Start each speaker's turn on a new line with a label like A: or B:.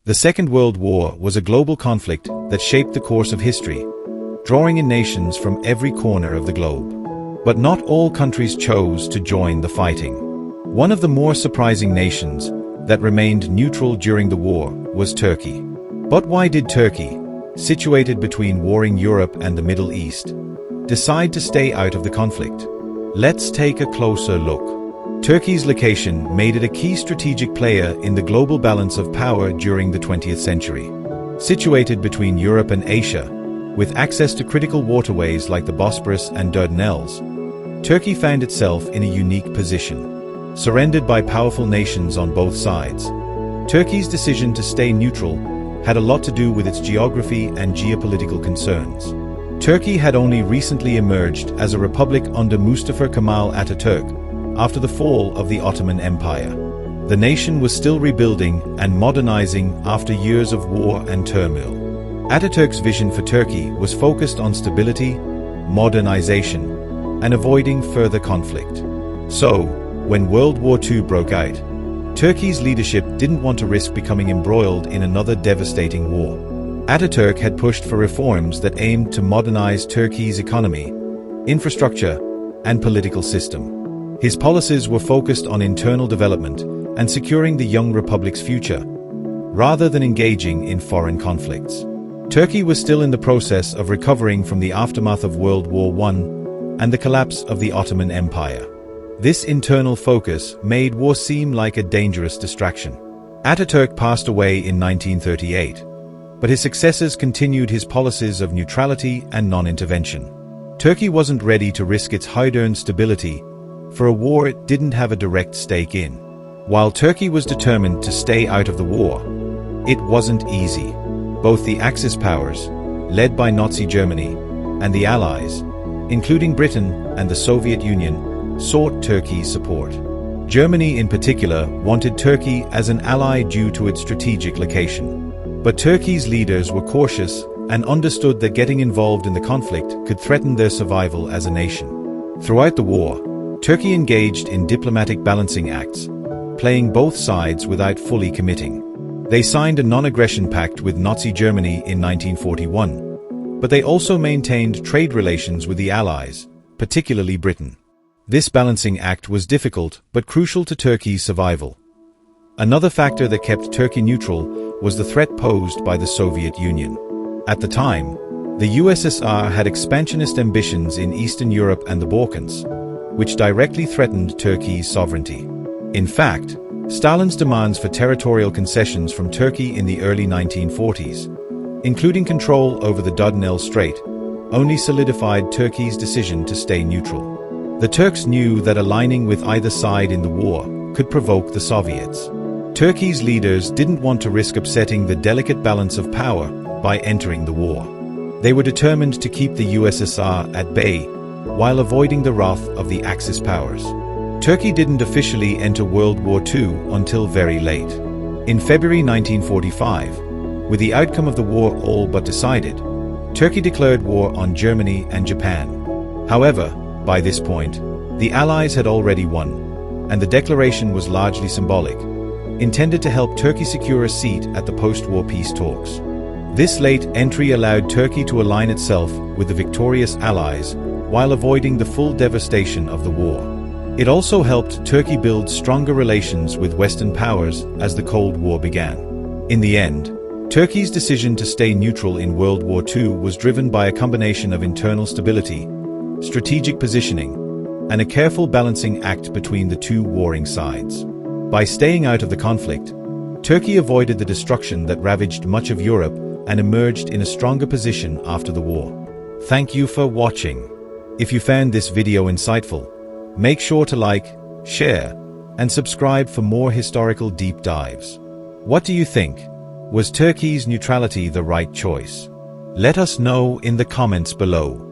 A: The Second World War was a global conflict that shaped the course of history, drawing in nations from every corner of the globe. But not all countries chose to join the fighting. One of the more surprising nations that remained neutral during the war was Turkey. But why did Turkey, situated between warring Europe and the Middle East, decide to stay out of the conflict? Let's take a closer look. Turkey's location made it a key strategic player in the global balance of power during the 20th century. Situated between Europe and Asia, with access to critical waterways like the Bosporus and Dardanelles, Turkey found itself in a unique position. Surrounded by powerful nations on both sides, Turkey's decision to stay neutral had a lot to do with its geography and geopolitical concerns. Turkey had only recently emerged as a republic under Mustafa Kemal Atatürk after the fall of the Ottoman Empire. The nation was still rebuilding and modernizing after years of war and turmoil. Atatürk's vision for Turkey was focused on stability, modernization, and avoiding further conflict. So, when World War II broke out, Turkey's leadership didn't want to risk becoming embroiled in another devastating war. Atatürk had pushed for reforms that aimed to modernize Turkey's economy, infrastructure, and political system. His policies were focused on internal development and securing the young republic's future, rather than engaging in foreign conflicts. Turkey was still in the process of recovering from the aftermath of World War I and the collapse of the Ottoman Empire. This internal focus made war seem like a dangerous distraction. Atatürk passed away in 1938. But his successors continued his policies of neutrality and non-intervention. Turkey wasn't ready to risk its hard-earned stability for a war it didn't have a direct stake in. While Turkey was determined to stay out of the war, it wasn't easy. Both the Axis powers, led by Nazi Germany, and the Allies, including Britain and the Soviet Union, sought Turkey's support. Germany in particular wanted Turkey as an ally due to its strategic location. But Turkey's leaders were cautious and understood that getting involved in the conflict could threaten their survival as a nation. Throughout the war, Turkey engaged in diplomatic balancing acts, playing both sides without fully committing. They signed a non-aggression pact with Nazi Germany in 1941, but they also maintained trade relations with the Allies, particularly Britain. This balancing act was difficult but crucial to Turkey's survival. Another factor that kept Turkey neutral was the threat posed by the Soviet Union. At the time, the USSR had expansionist ambitions in Eastern Europe and the Balkans, which directly threatened Turkey's sovereignty. In fact, Stalin's demands for territorial concessions from Turkey in the early 1940s, including control over the Dardanelles Strait, only solidified Turkey's decision to stay neutral. The Turks knew that aligning with either side in the war could provoke the Soviets. Turkey's leaders didn't want to risk upsetting the delicate balance of power by entering the war. They were determined to keep the USSR at bay while avoiding the wrath of the Axis powers. Turkey didn't officially enter World War II until very late. In February 1945, with the outcome of the war all but decided, Turkey declared war on Germany and Japan. However, by this point, the Allies had already won, and the declaration was largely symbolic, intended to help Turkey secure a seat at the post-war peace talks. This late entry allowed Turkey to align itself with the victorious Allies while avoiding the full devastation of the war. It also helped Turkey build stronger relations with Western powers as the Cold War began. In the end, Turkey's decision to stay neutral in World War II was driven by a combination of internal stability, strategic positioning, and a careful balancing act between the two warring sides. By staying out of the conflict, Turkey avoided the destruction that ravaged much of Europe and emerged in a stronger position after the war. Thank you for watching. If you found this video insightful, make sure to like, share, and subscribe for more historical deep dives. What do you think? Was Turkey's neutrality the right choice? Let us know in the comments below.